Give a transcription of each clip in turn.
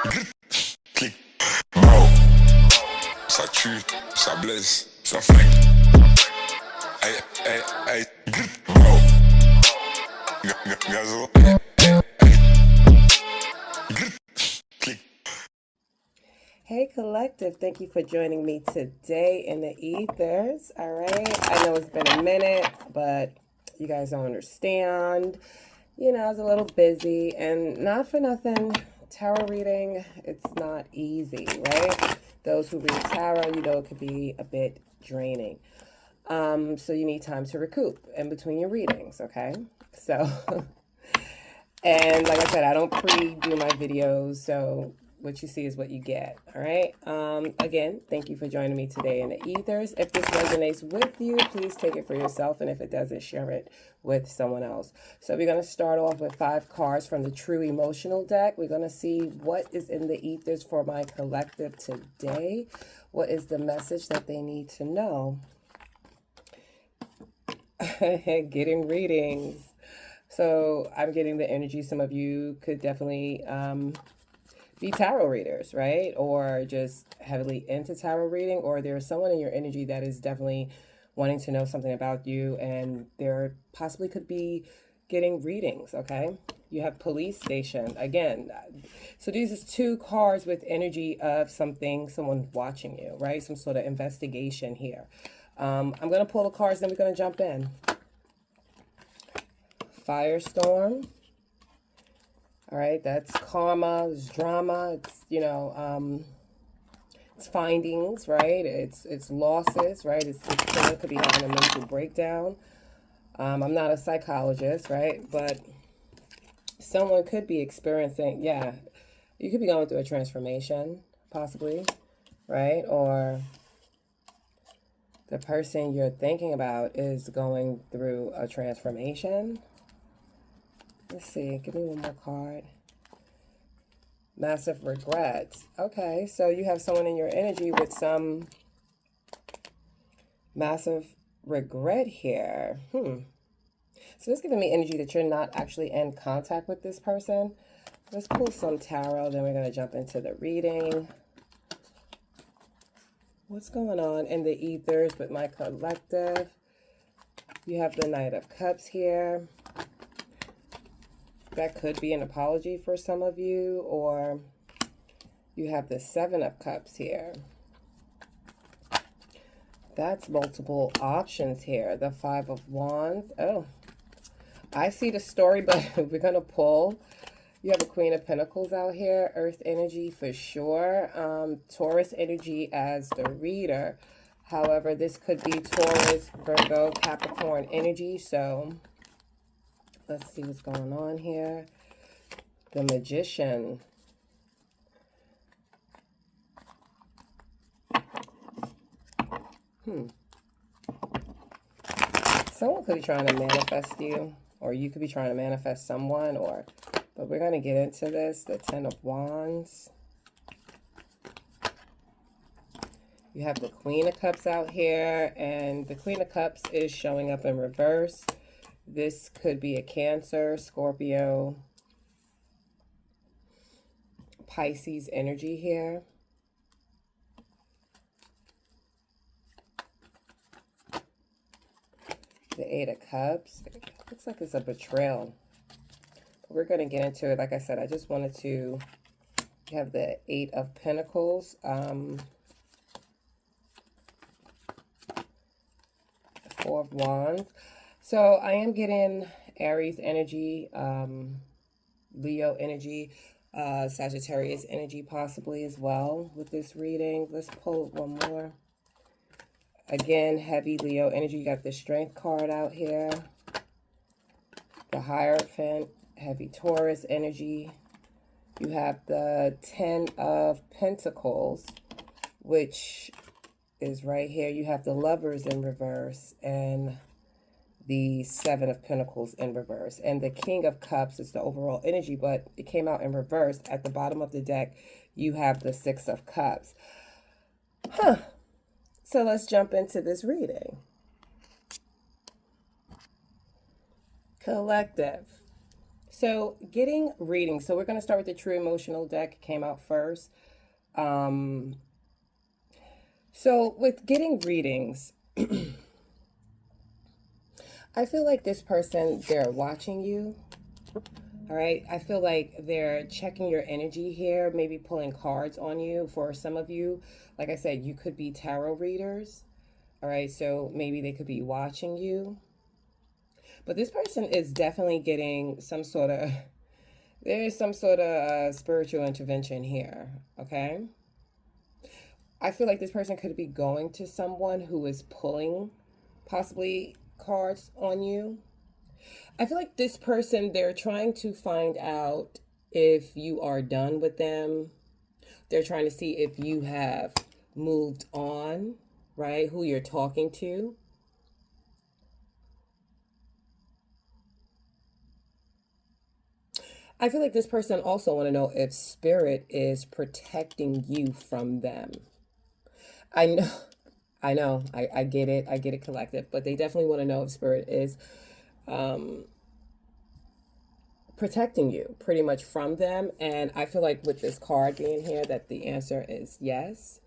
Clic, mao, ça tue, ça blesse, ça flingue. Aïe, aïe, aïe, mao, gazo, clic. Hey Collective, thank you for joining me today in the ethers. All right, I know it's been a minute, but you guys don't understand. I was a little busy, and not for nothing, tarot reading, it's not easy, right? Those who read tarot, it could be a bit draining. So you need time to recoup in between your readings, okay? So, and like I said, I don't pre-do my videos, so what you see is what you get. All right. Again, thank you for joining me today in the ethers. If this resonates with you, please take it for yourself. And if it doesn't, share it with someone else. So we're going to start off with 5 cards from the True Emotional deck. We're going to see what is in the ethers for my collective today. What is the message that they need to know? Getting readings. So I'm getting the energy. Some of you could definitely be tarot readers, right? Or just heavily into tarot reading, or there's someone in your energy that is definitely wanting to know something about you, and there possibly could be getting readings, okay? You have police station again. So these is 2 cards with energy of someone watching you, right? Some sort of investigation here. I'm going to pull the cards, then we're going to jump in. Firestorm. All right, that's karma, it's drama, it's, it's findings, right? It's losses, right? Someone could be having a mental breakdown. I'm not a psychologist, right? But someone could be experiencing, you could be going through a transformation, possibly, right? Or the person you're thinking about is going through a transformation. Let's see, give me one more card. Massive regrets. Okay, so you have someone in your energy with some massive regret here. So it's giving me energy that you're not actually in contact with this person. Let's pull some tarot, then we're going to jump into the reading. What's going on in the ethers with my collective? You have the Knight of Cups here. That could be an apology for some of you, or you have the 7 of Cups here. That's multiple options here. The 5 of Wands. Oh, I see the story, but we're going to pull. You have the Queen of Pentacles out here. Earth energy for sure. Taurus energy as the reader. However, this could be Taurus, Virgo, Capricorn energy. So let's see what's going on here. The Magician. Someone could be trying to manifest you, or you could be trying to manifest someone, but we're going to get into this. The 10 of Wands. You have the Queen of Cups out here, and the Queen of Cups is showing up in reverse. This could be a Cancer, Scorpio, Pisces energy here. The 8 of Cups. Looks like it's a betrayal. But we're going to get into it. Like I said, I just wanted to have the 8 of Pentacles. 4 of Wands. So I am getting Aries energy, Leo energy, Sagittarius energy possibly as well with this reading. Let's pull one more. Again, heavy Leo energy. You got the Strength card out here. The Hierophant, heavy Taurus energy. You have the 10 of Pentacles, which is right here. You have the Lovers in reverse and the 7 of Pentacles in reverse. And the King of Cups is the overall energy, but it came out in reverse. At the bottom of the deck, you have the 6 of Cups. So let's jump into this reading. Collective. So getting readings. So we're going to start with the True Emotional deck. Came out first. Um, so with getting readings, I feel like this person, they're watching you. All right. I feel like they're checking your energy here, maybe pulling cards on you. For some of you, like I said, you could be tarot readers. All right. So maybe they could be watching you. But this person is definitely getting some sort of, there is some sort of spiritual intervention here. Okay. I feel like this person could be going to someone who is pulling possibly cards on you. I feel like this person, they're trying to find out if you are done with them. They're trying to see if you have moved on, right? Who you're talking to. I feel like this person also want to know if spirit is protecting you from them. I know, I get it. I get it, collective, but they definitely want to know if spirit is protecting you pretty much from them. And I feel like with this card being here that the answer is yes.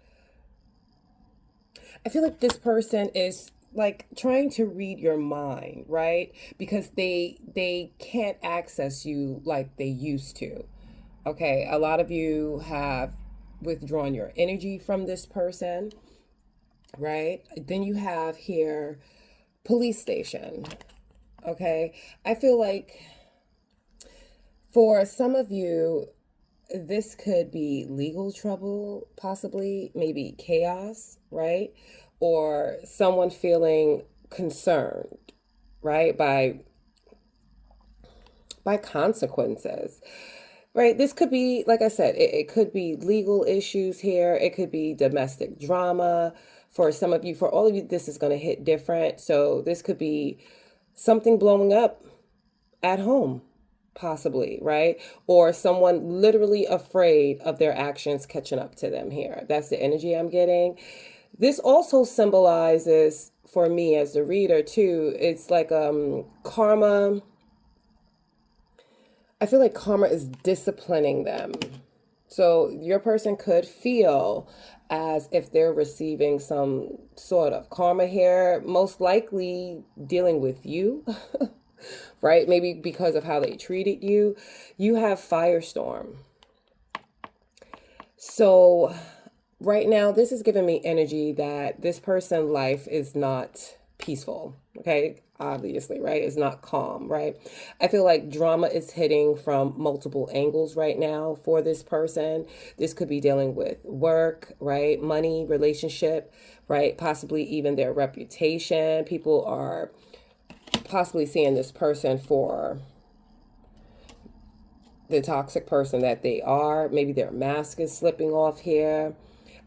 I feel like this person is like trying to read your mind, right? Because they can't access you like they used to. Okay, a lot of you have withdrawn your energy from this person, right? Then you have here police station. Okay, I feel like for some of you, this could be legal trouble, possibly, maybe chaos, right? Or someone feeling concerned, right? By consequences. Right? This could be, like I said, it could be legal issues here. It could be domestic drama. For some of you, for all of you, this is going to hit different. So this could be something blowing up at home, possibly, right? Or someone literally afraid of their actions catching up to them here. That's the energy I'm getting. This also symbolizes, for me as the reader too, it's like karma. I feel like karma is disciplining them. So your person could feel as if they're receiving some sort of karma here, most likely dealing with you, right? Maybe because of how they treated you. You have firestorm. So right now, this is giving me energy that this person's life is not peaceful. Okay, obviously, right? It's not calm, right? I feel like drama is hitting from multiple angles right now for this person. This could be dealing with work, right? Money, relationship, right? Possibly even their reputation. People are possibly seeing this person for the toxic person that they are. Maybe their mask is slipping off here.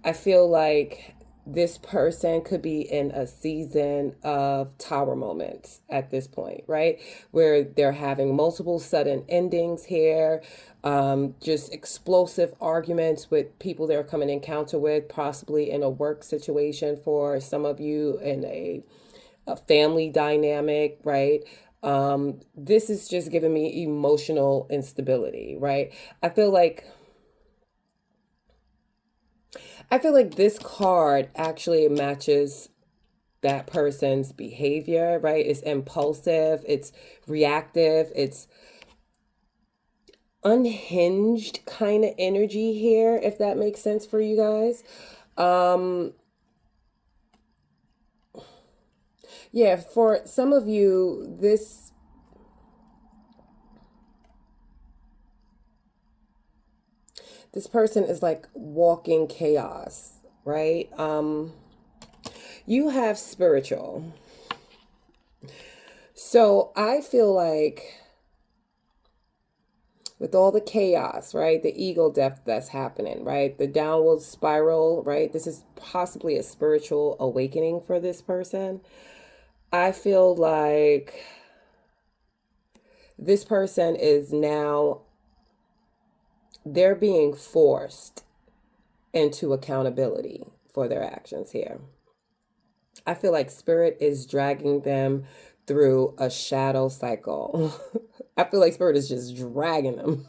I feel like this person could be in a season of tower moments at this point, right? Where they're having multiple sudden endings here, just explosive arguments with people they're coming encounter with, possibly in a work situation for some of you, in a family dynamic, right? This is just giving me emotional instability, right? I feel like this card actually matches that person's behavior, right? It's impulsive, it's reactive, it's unhinged kind of energy here, if that makes sense for you guys. Yeah, for some of you, this person is like walking chaos, right? You have spiritual. So I feel like with all the chaos, right? The ego death that's happening, right? The downward spiral, right? This is possibly a spiritual awakening for this person. I feel like this person is now, they're being forced into accountability for their actions here. I feel like spirit is dragging them through a shadow cycle. I feel like Spirit is just dragging them.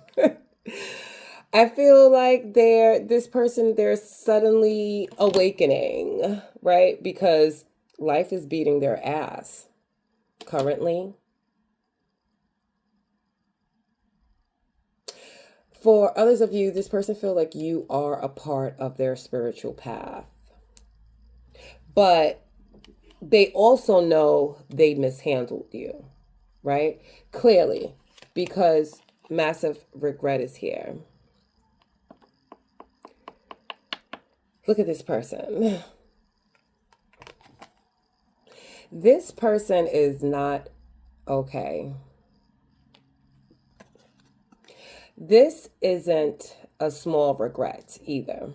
I feel like they're suddenly awakening, right? Because life is beating their ass currently. For others of you, this person feel like you are a part of their spiritual path. But they also know they mishandled you, right? Clearly, because massive regret is here. Look at this person. This person is not okay. This isn't a small regret either.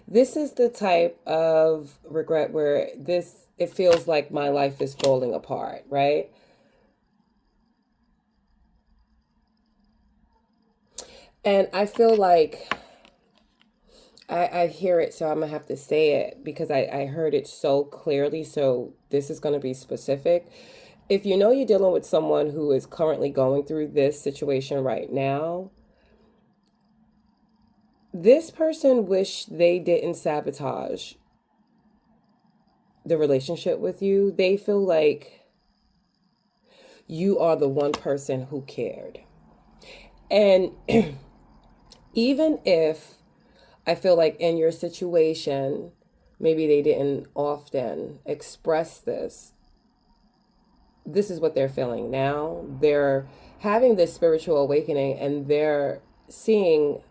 This is the type of regret where it feels like my life is falling apart, right? And I feel like I hear it, so I'm going to have to say it because I heard it so clearly. So this is going to be specific. If you know you're dealing with someone who is currently going through this situation right now, this person wish they didn't sabotage the relationship with you. They feel like you are the one person who cared. And even if I feel like in your situation, maybe they didn't often express this. This is what they're feeling now. They're having this spiritual awakening and they're seeing,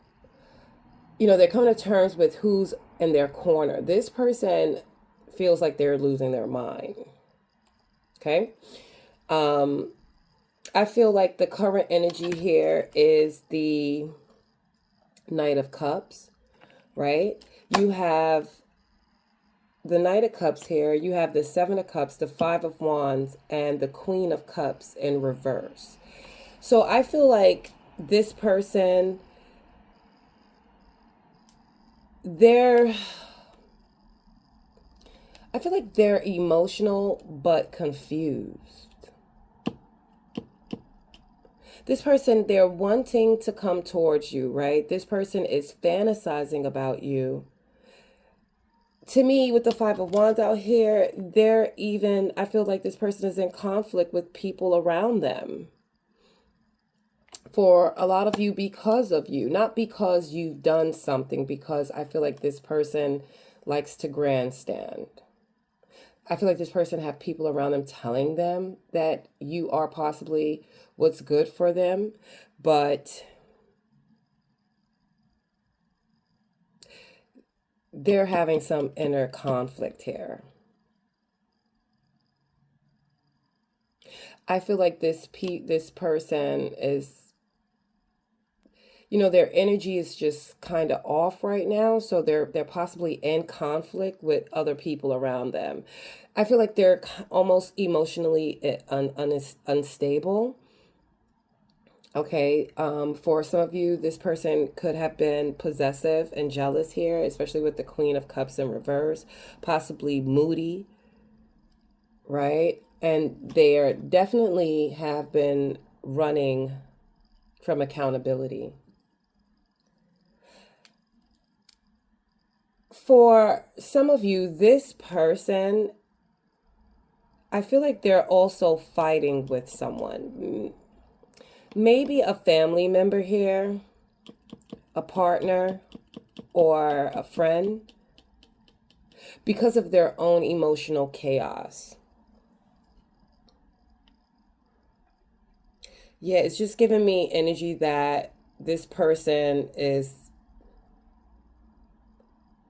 they're coming to terms with who's in their corner. This person feels like they're losing their mind. Okay? I feel like the current energy here is the Knight of Cups, right? You have the Knight of Cups here. You have the Seven of Cups, the Five of Wands, and the Queen of Cups in reverse. So I feel like this person, I feel like they're emotional but confused. This person, they're wanting to come towards you, right? This person is fantasizing about you. To me, with the Five of Wands out here, I feel like this person is in conflict with people around them. For a lot of you, because of you, not because you've done something, because I feel like this person likes to grandstand. I feel like this person have people around them telling them that you are possibly what's good for them, but they're having some inner conflict here. I feel like this person is, their energy is just kind of off right now. So they're possibly in conflict with other people around them. I feel like they're almost emotionally unstable. Okay, for some of you, this person could have been possessive and jealous here, especially with the Queen of Cups in reverse, possibly moody, right? And they are definitely have been running from accountability. For some of you, this person, I feel like they're also fighting with someone. Maybe a family member here, a partner, or a friend, because of their own emotional chaos. Yeah, it's just giving me energy that this person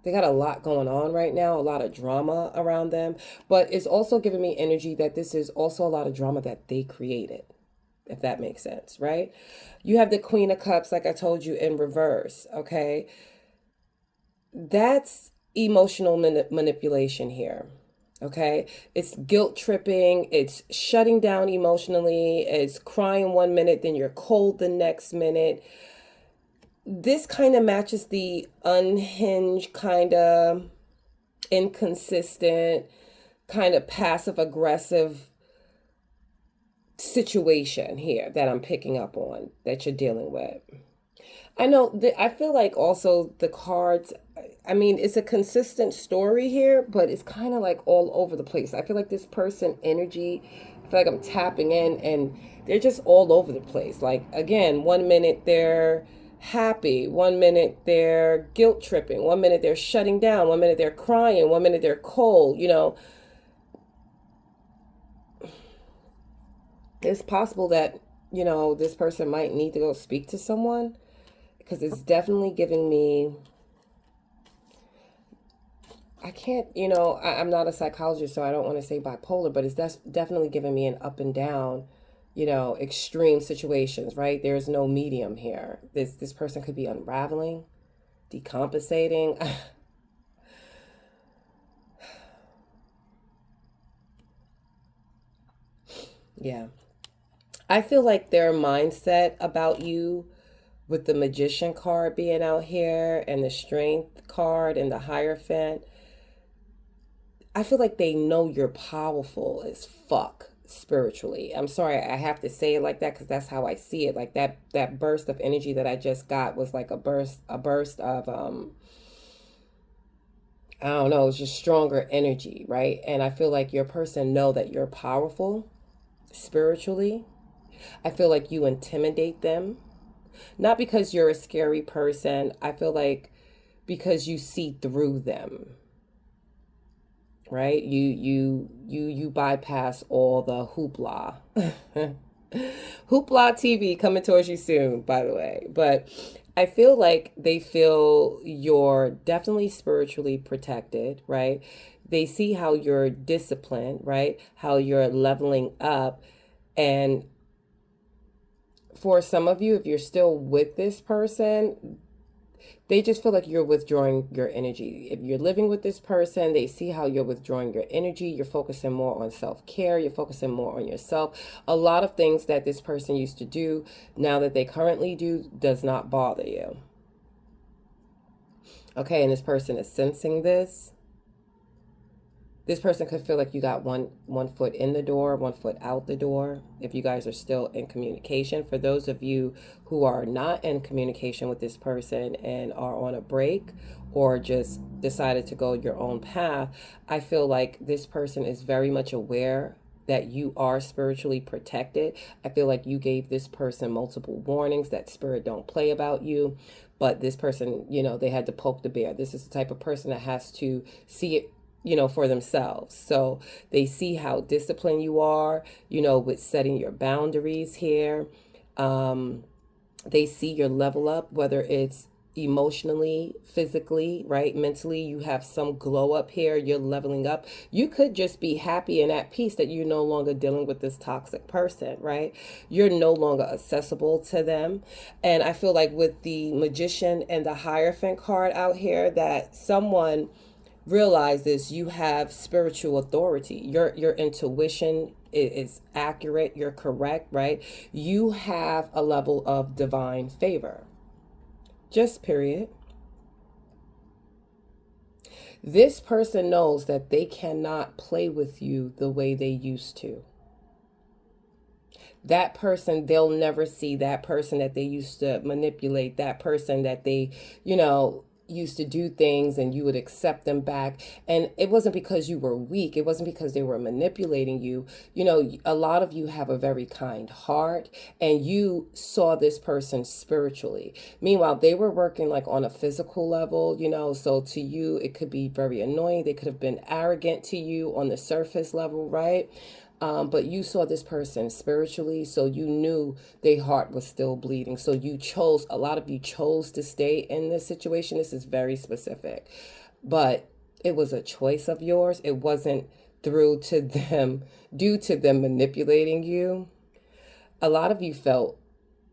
they got a lot going on right now, a lot of drama around them, but it's also giving me energy that this is also a lot of drama that they created, if that makes sense, right? You have the Queen of Cups, like I told you, in reverse, okay? That's emotional manipulation here, okay? It's guilt tripping, it's shutting down emotionally, it's crying one minute, then you're cold the next minute. This kind of matches the unhinged, kind of inconsistent, kind of passive aggressive situation here that I'm picking up on that you're dealing with. I know that I feel like also the cards, I mean, it's a consistent story here, but it's kind of like all over the place. I feel like this person energy, I feel like I'm tapping in and they're just all over the place. Like, again, one minute they're happy, one minute they're guilt tripping, one minute they're shutting down, one minute they're crying, one minute they're cold, you know. It's possible that, you know, this person might need to go speak to someone because it's definitely giving me, I can't, you know, I'm not a psychologist, so I don't want to say bipolar, but it's definitely giving me an up and down, you know, extreme situations, right? There's no medium here. This person could be unraveling, decompensating. Yeah. I feel like their mindset about you with the magician card being out here and the strength card and the Hierophant, I feel like they know you're powerful as fuck spiritually. I'm sorry, I have to say it like that because that's how I see it. Like that burst of energy that I just got was like a burst of I don't know, it's just stronger energy, right? And I feel like your person know that you're powerful spiritually. I feel like you intimidate them. Not because you're a scary person. I feel like because you see through them, right? You bypass all the hoopla. Hoopla TV coming towards you soon, by the way. But I feel like they feel you're definitely spiritually protected, right? They see how you're disciplined, right? How you're leveling up. And for some of you, if you're still with this person, they just feel like you're withdrawing your energy. If you're living with this person, they see how you're withdrawing your energy. You're focusing more on self-care. You're focusing more on yourself. A lot of things that this person used to do, now that they currently do, does not bother you. Okay, and this person is sensing this. This person could feel like you got one foot in the door, one foot out the door, if you guys are still in communication. For those of you who are not in communication with this person and are on a break or just decided to go your own path, I feel like this person is very much aware that you are spiritually protected. I feel like you gave this person multiple warnings that spirit don't play about you. But this person, you know, they had to poke the bear. This is the type of person that has to see it, you know, for themselves. So they see how disciplined you are, you know, with setting your boundaries here. They see your level up, whether it's emotionally, physically, right? Mentally, you have some glow up here. You're leveling up. You could just be happy and at peace that you're no longer dealing with this toxic person, right? You're no longer accessible to them. And I feel like with the Magician and the Hierophant card out here, that someone realizes you have spiritual authority. Your intuition is accurate. You're correct, right? You have a level of divine favor. Just period. This person knows that they cannot play with you the way they used to. That person, they'll never see that person that they used to manipulate, that person that they, you know, used to do things and you would accept them back. And it wasn't because you were weak. It wasn't because they were manipulating you. You know, a lot of you have a very kind heart and you saw this person spiritually. Meanwhile, they were working like on a physical level, you know, so to you, it could be very annoying. They could have been arrogant to you on the surface level, right? But you saw this person spiritually, so you knew their heart was still bleeding. So you chose, a lot of you chose to stay in this situation. This is very specific, but it was a choice of yours. It wasn't through to them, due to them manipulating you. A lot of you felt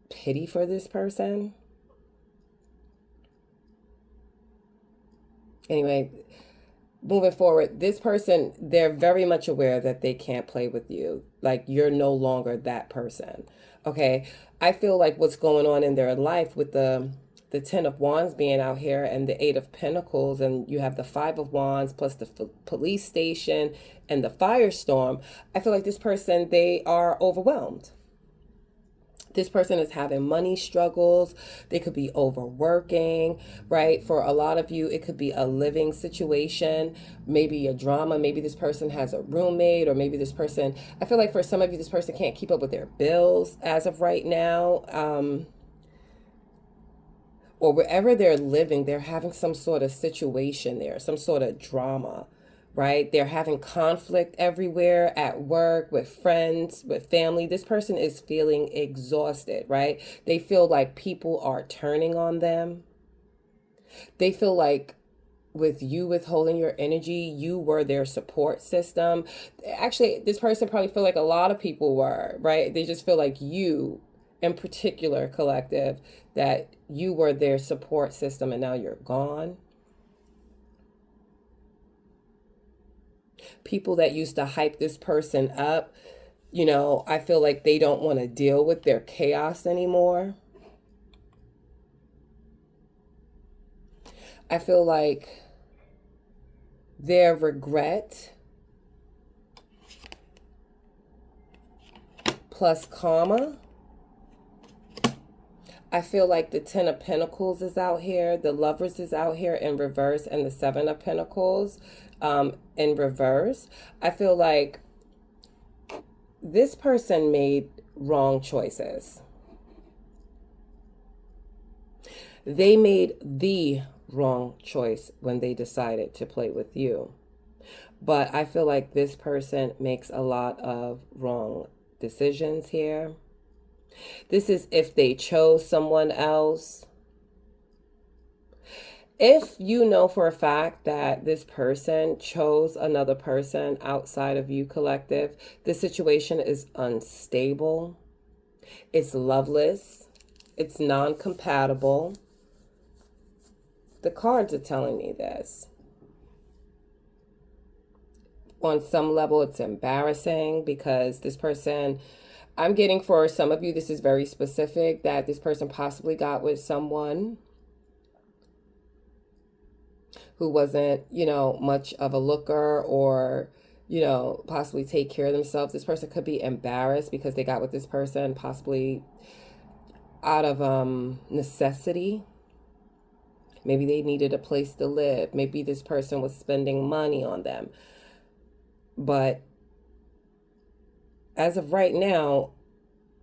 pity for this person. Anyway, moving forward, this person, they're very much aware that they can't play with you. Like, you're no longer that person. Okay. I feel like what's going on in their life with the the Ten of Wands being out here and the Eight of Pentacles, and you have the Five of Wands plus the police station and the firestorm, I feel like this person, they are overwhelmed. This person is having money struggles. They could be overworking, right? For a lot of you, it could be a living situation, maybe a drama. Maybe this person has a roommate, or maybe this person, I feel like for some of you, this person can't keep up with their bills as of right now. Or wherever they're living, they're having some sort of situation there, some sort of drama, right? They're having conflict everywhere, at work, with friends, with family. This person is feeling exhausted, right? They feel like people are turning on them. They feel like with you withholding your energy, you were their support system. Actually, this person probably feel like a lot of people were, right? They just feel like you, in particular, collective, that you were their support system and now you're gone. People that used to hype this person up, you know, I feel like they don't want to deal with their chaos anymore. I feel like their regret plus karma. I feel like the Ten of Pentacles is out here, the Lovers is out here in reverse, and the Seven of Pentacles in reverse. I feel like this person made wrong choices. They made the wrong choice when they decided to play with you. But I feel like this person makes a lot of wrong decisions here. This is if they chose someone else. If you know for a fact that this person chose another person outside of you, collective, the situation is unstable. It's loveless. It's non-compatible. The cards are telling me this. On some level, it's embarrassing because this person, I'm getting for some of you, this is very specific, that this person possibly got with someone who wasn't, you know, much of a looker, or, you know, possibly take care of themselves. This person could be embarrassed because they got with this person possibly out of necessity. Maybe they needed a place to live. Maybe this person was spending money on them. But as of right now,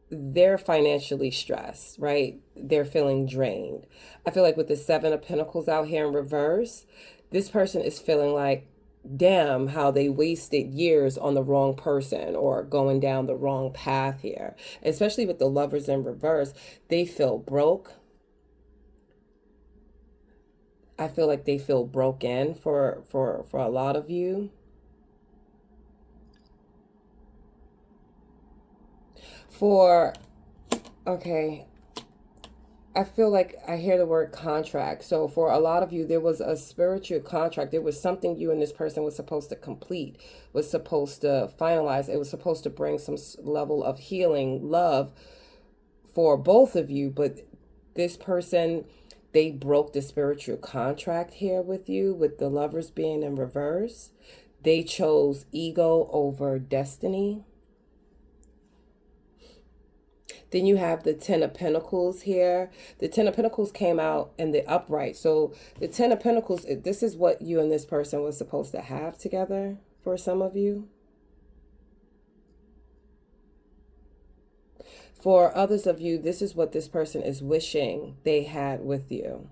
they're financially stressed, right? They're feeling drained. I feel like with the Seven of Pentacles out here in reverse, this person is feeling like, damn, how they wasted years on the wrong person or going down the wrong path here. Especially with the Lovers in reverse, they feel broke. I feel like they feel broken for a lot of you. Okay, I feel like I hear the word contract. So for a lot of you, there was a spiritual contract. There was something you and this person was supposed to complete, was supposed to finalize. It was supposed to bring some level of healing, love for both of you. But this person, they broke the spiritual contract here with you, with the Lovers being in reverse. They chose ego over destiny. Then you have the Ten of Pentacles here. The Ten of Pentacles came out in the upright. So the Ten of Pentacles, this is what you and this person was supposed to have together for some of you. For others of you, this is what this person is wishing they had with you.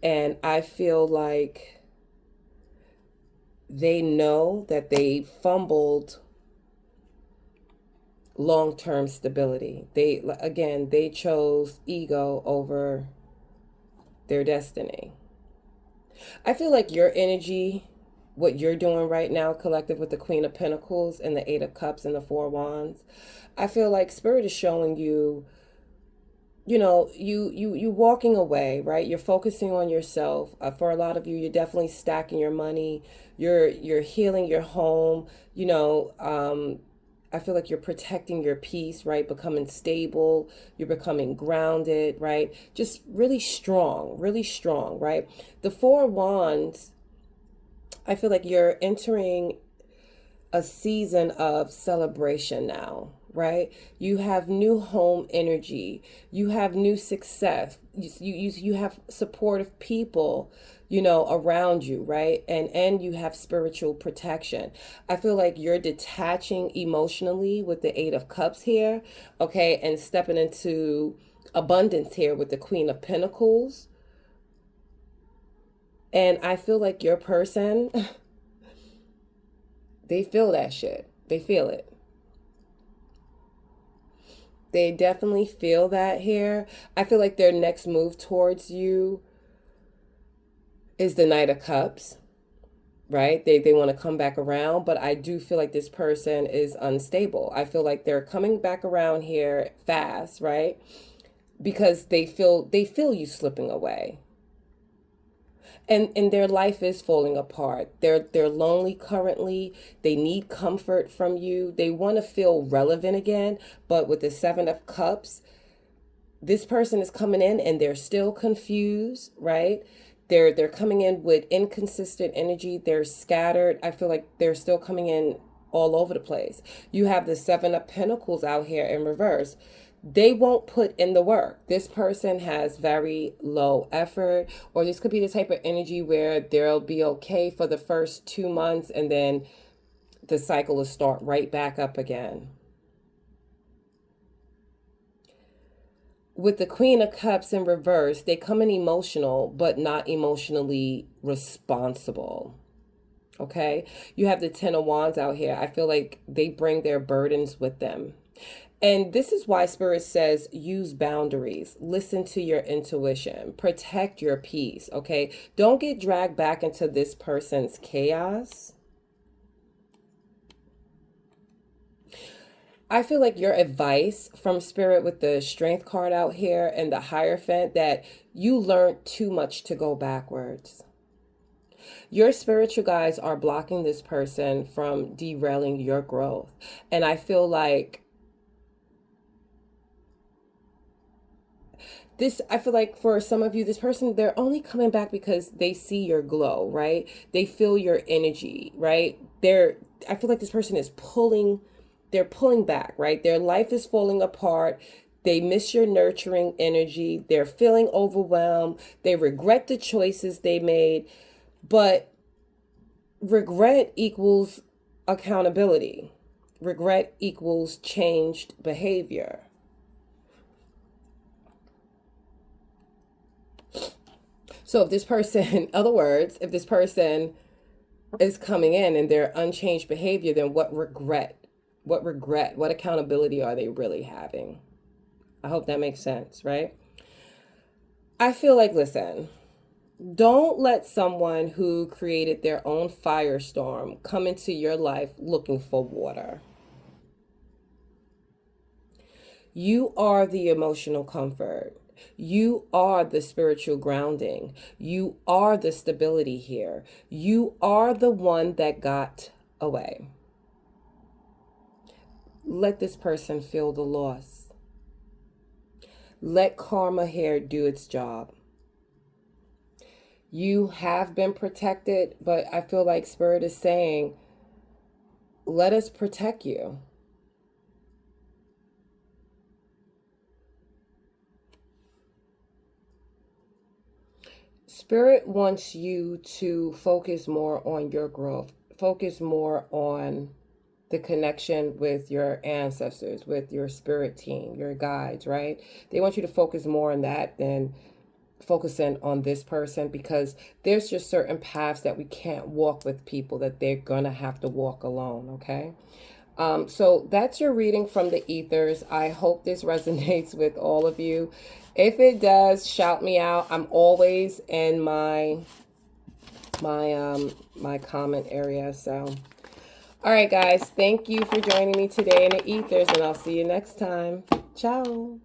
And I feel like they know that they fumbled long-term stability. They chose ego over their destiny. I feel like your energy, what you're doing right now, collective, with the Queen of Pentacles and the Eight of Cups and the Four of Wands, I feel like Spirit is showing you, you know, you walking away, right? You're focusing on yourself. For a lot of you, you're definitely stacking your money. You're healing your home. You know, I feel like you're protecting your peace, right? Becoming stable, you're becoming grounded, right? Just really strong, right? The Four of Wands, I feel like you're entering a season of celebration now, right? You have new home energy. You have new success. You have supportive people, you know, around you, right? And you have spiritual protection. I feel like you're detaching emotionally with the Eight of Cups here, okay, and stepping into abundance here with the Queen of Pentacles. And I feel like your person, they feel that shit. They feel it. They definitely feel that here. I feel like their next move towards you is the Knight of Cups, right? They want to come back around, but I do feel like this person is unstable. I feel like they're coming back around here fast, right? Because they feel you slipping away. And their life is falling apart. They're lonely currently. They need comfort from you. They want to feel relevant again, but with the Seven of Cups, this person is coming in and they're still confused, right? They're coming in with inconsistent energy. They're scattered. I feel like they're still coming in all over the place. You have the Seven of Pentacles out here in reverse. They won't put in the work. This person has very low effort, or this could be the type of energy where they'll be okay for the first 2 months and then the cycle will start right back up again. With the Queen of Cups in reverse, they come in emotional, but not emotionally responsible. Okay? You have the Ten of Wands out here. I feel like they bring their burdens with them. And this is why Spirit says use boundaries, listen to your intuition, protect your peace, okay? Don't get dragged back into this person's chaos. I feel like your advice from Spirit with the Strength card out here and the Hierophant, that you learned too much to go backwards. Your spiritual guides are blocking this person from derailing your growth. And I feel like for some of you, this person, they're only coming back because they see your glow, right? They feel your energy, right? I feel like this person is they're pulling back, right? Their life is falling apart. They miss your nurturing energy. They're feeling overwhelmed. They regret the choices they made, but regret equals accountability. Regret equals changed behavior. So if this person, in other words, if this person is coming in and they're unchanged behavior, then what accountability are they really having? I hope that makes sense, right? I feel like, listen, don't let someone who created their own firestorm come into your life looking for water. You are the emotional comfort. You are the spiritual grounding. You are the stability here. You are the one that got away. Let this person feel the loss. Let karma here do its job. You have been protected, but I feel like Spirit is saying, let us protect you. Spirit wants you to focus more on your growth, focus more on the connection with your ancestors, with your spirit team, your guides, right? They want you to focus more on that than focusing on this person, because there's just certain paths that we can't walk with people, that they're gonna have to walk alone, okay? So that's your reading from the ethers. I hope this resonates with all of you. If it does, shout me out. I'm always in my comment area. So, all right, guys, thank you for joining me today in the ethers, and I'll see you next time. Ciao.